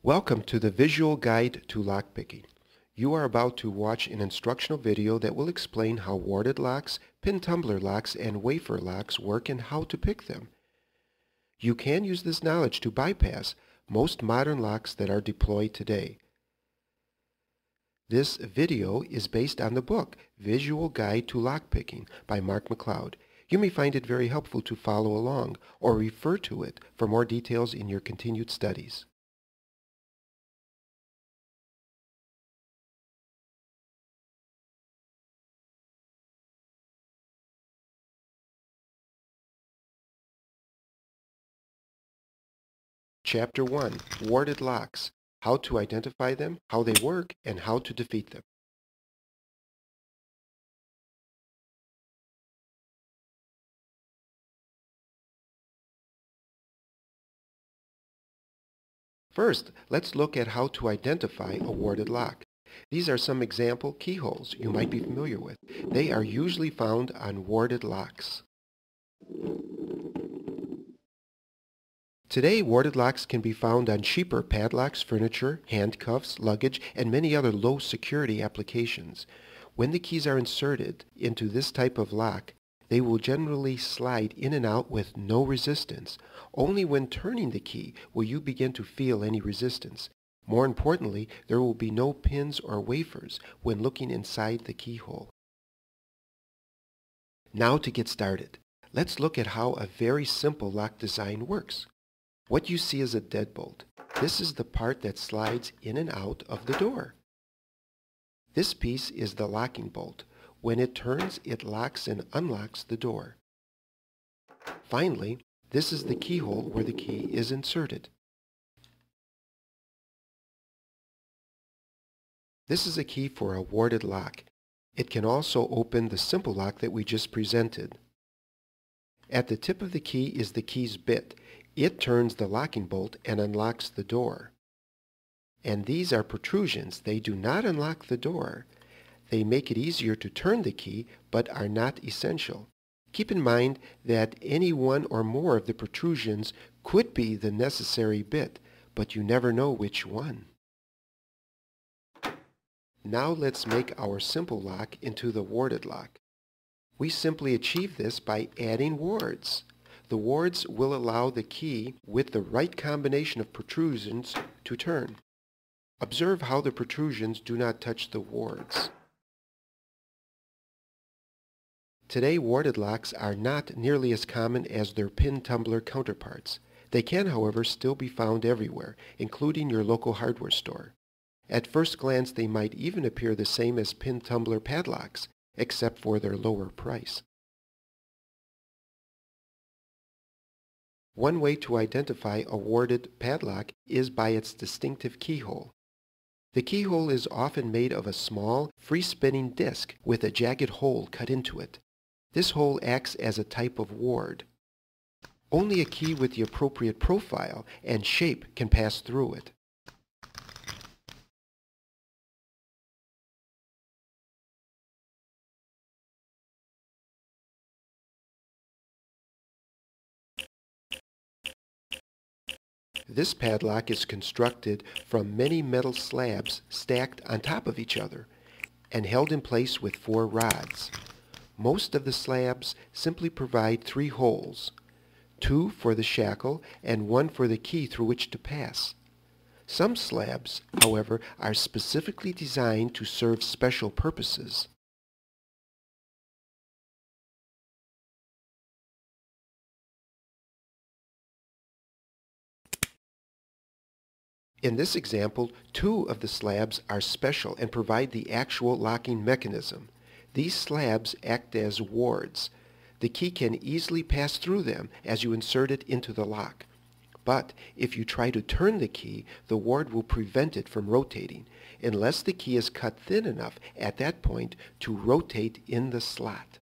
Welcome to the visual guide to lockpicking. You are about to watch an instructional video that will explain how warded locks, pin tumbler locks, and wafer locks work and how to pick them. You can use this knowledge to bypass most modern locks that are deployed today. This video is based on the book Visual Guide to Lockpicking by Mark McLeod. You may find it very helpful to follow along or refer to it for more details in your continued studies. Chapter 1, Warded Locks, how to identify them, how they work, and how to defeat them. First, let's look at how to identify a warded lock. These are some example keyholes you might be familiar with. They are usually found on warded locks. Today, warded locks can be found on cheaper padlocks, furniture, handcuffs, luggage, and many other low security applications. When the keys are inserted into this type of lock, they will generally slide in and out with no resistance. Only when turning the key will you begin to feel any resistance. More importantly, there will be no pins or wafers when looking inside the keyhole. Now to get started, let's look at how a very simple lock design works. What you see is a deadbolt. This is the part that slides in and out of the door. This piece is the locking bolt. When it turns, it locks and unlocks the door. Finally, this is the keyhole where the key is inserted. This is a key for a warded lock. It can also open the simple lock that we just presented. At the tip of the key is the key's bit. It turns the locking bolt and unlocks the door. And these are protrusions. They do not unlock the door. They make it easier to turn the key, but are not essential. Keep in mind that any one or more of the protrusions could be the necessary bit, but you never know which one. Now let's make our simple lock into the warded lock. We simply achieve this by adding wards. The wards will allow the key with the right combination of protrusions to turn. Observe how the protrusions do not touch the wards. Today, warded locks are not nearly as common as their pin tumbler counterparts. They can, however, still be found everywhere, including your local hardware store. At first glance, they might even appear the same as pin tumbler padlocks, except for their lower price. One way to identify a warded padlock is by its distinctive keyhole. The keyhole is often made of a small, free-spinning disc with a jagged hole cut into it. This hole acts as a type of ward. Only a key with the appropriate profile and shape can pass through it. This padlock is constructed from many metal slabs stacked on top of each other and held in place with 4 rods. Most of the slabs simply provide 3 holes, 2 for the shackle and 1 for the key through which to pass. Some slabs, however, are specifically designed to serve special purposes. In this example, 2 of the slabs are special and provide the actual locking mechanism. These slabs act as wards. The key can easily pass through them as you insert it into the lock. But if you try to turn the key, the ward will prevent it from rotating, unless the key is cut thin enough at that point to rotate in the slot.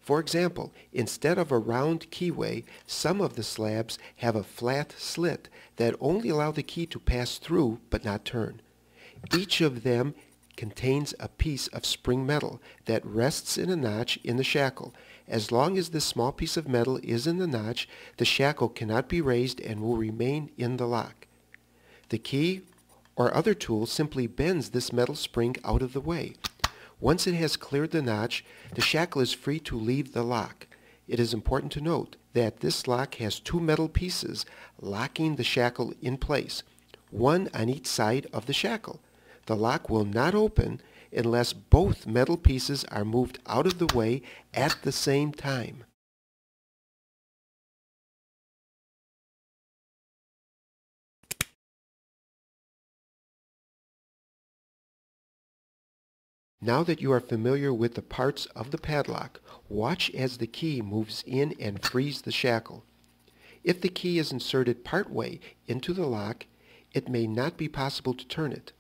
For example, instead of a round keyway, some of the slabs have a flat slit that only allow the key to pass through but not turn. Each of them contains a piece of spring metal that rests in a notch in the shackle As long as this small piece of metal is in the notch, the shackle cannot be raised and will remain in the lock. The key or other tool simply bends this metal spring out of the way. Once it has cleared the notch, the shackle is free to leave the lock. It is important to note that this lock has two metal pieces locking the shackle in place, one on each side of the shackle. The lock will not open unless both metal pieces are moved out of the way at the same time. Now that you are familiar with the parts of the padlock, watch as the key moves in and frees the shackle. If the key is inserted partway into the lock, it may not be possible to turn it.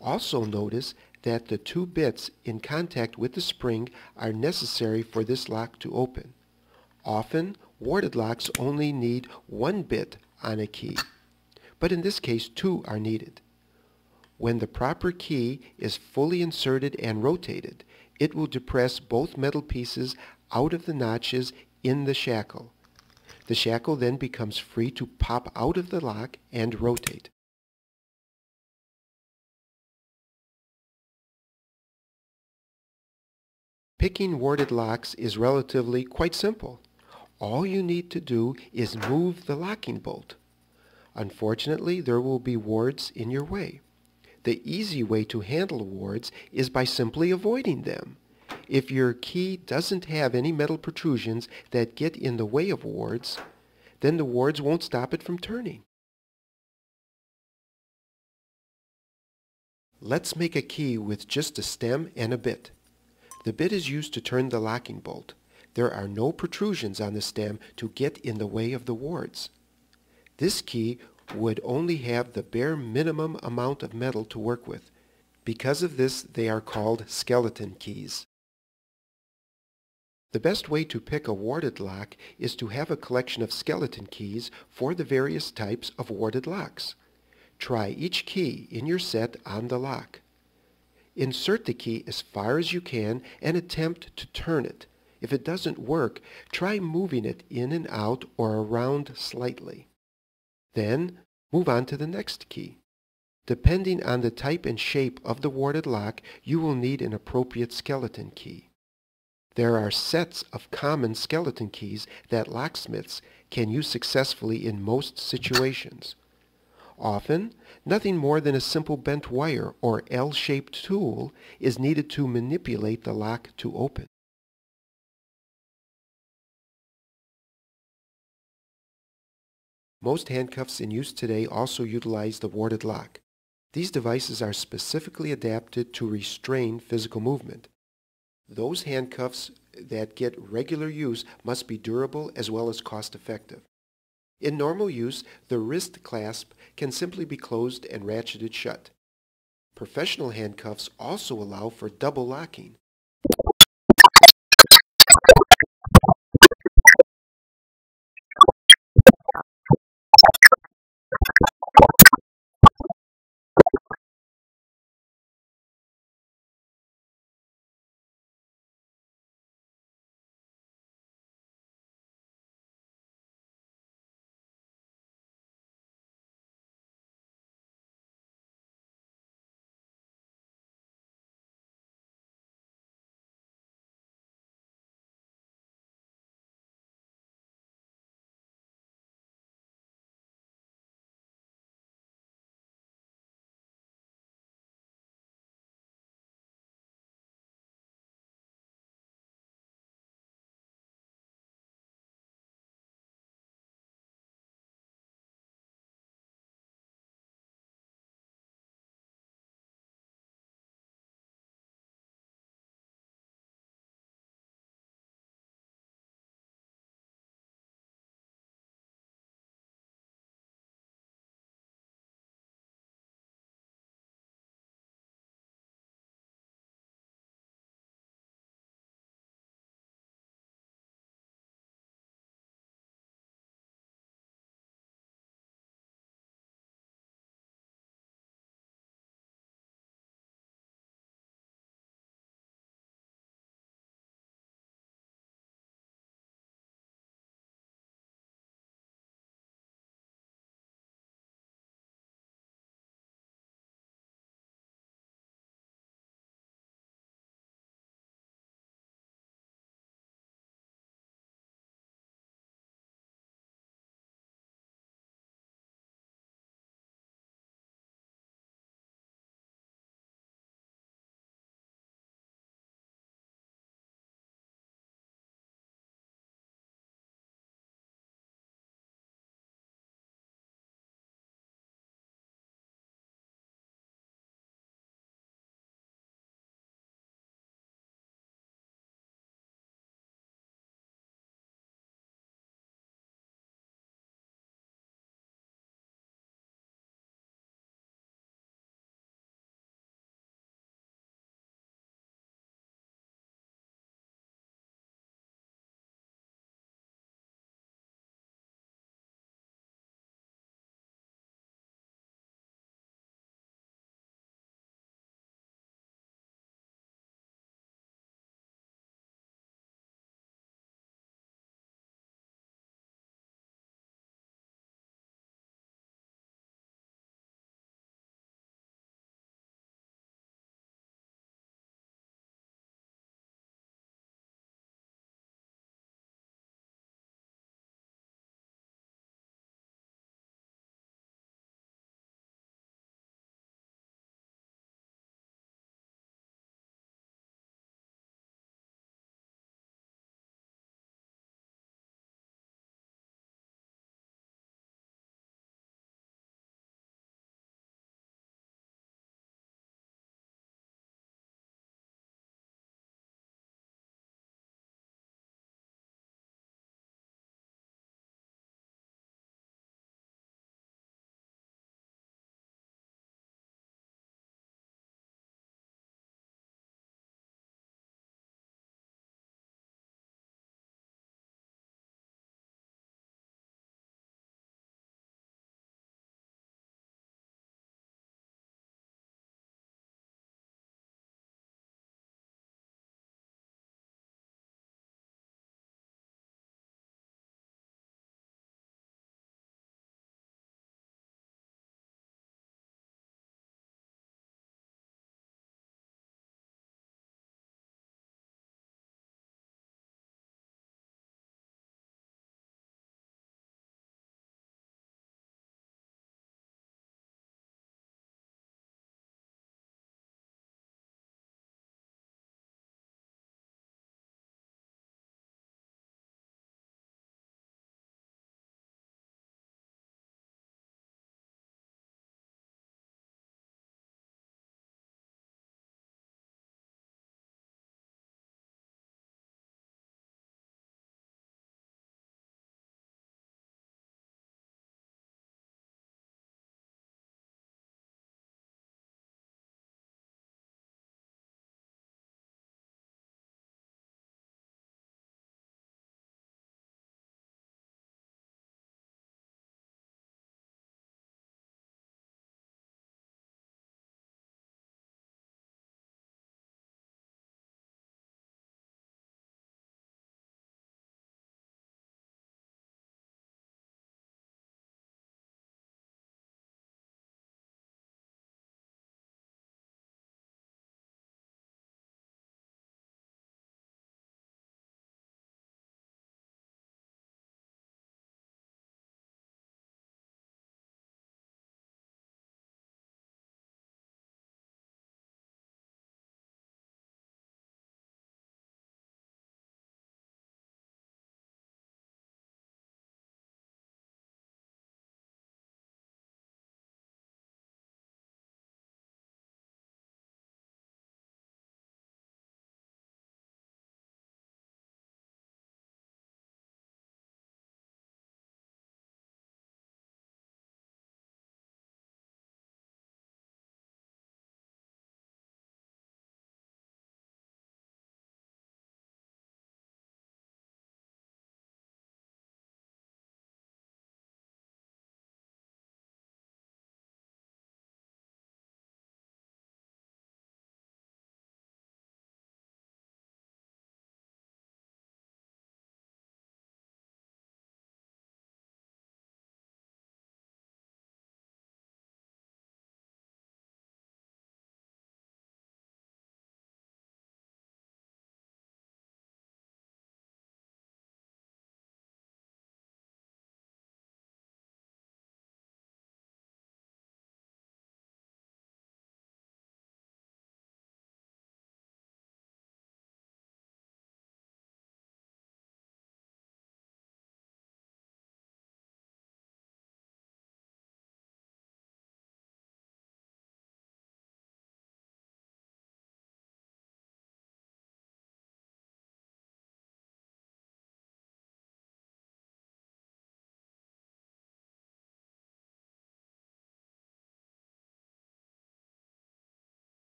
Also notice that the two bits in contact with the spring are necessary for this lock to open. Often, warded locks only need one bit on a key, but in this case two are needed. When the proper key is fully inserted and rotated, it will depress both metal pieces out of the notches in the shackle. The shackle then becomes free to pop out of the lock and rotate. Picking warded locks is relatively quite simple. All you need to do is move the locking bolt. Unfortunately, there will be wards in your way. The easy way to handle wards is by simply avoiding them. If your key doesn't have any metal protrusions that get in the way of wards, then the wards won't stop it from turning. Let's make a key with just a stem and a bit. The bit is used to turn the locking bolt. There are no protrusions on the stem to get in the way of the wards. This key would only have the bare minimum amount of metal to work with. Because of this, they are called skeleton keys. The best way to pick a warded lock is to have a collection of skeleton keys for the various types of warded locks. Try each key in your set on the lock. Insert the key as far as you can and attempt to turn it. If it doesn't work, try moving it in and out or around slightly. Then, move on to the next key. Depending on the type and shape of the warded lock, you will need an appropriate skeleton key. There are sets of common skeleton keys that locksmiths can use successfully in most situations. Often, nothing more than a simple bent wire or L-shaped tool is needed to manipulate the lock to open. Most handcuffs in use today also utilize the warded lock. These devices are specifically adapted to restrain physical movement. Those handcuffs that get regular use must be durable as well as cost-effective. In normal use, the wrist clasp can simply be closed and ratcheted shut. Professional handcuffs also allow for double locking.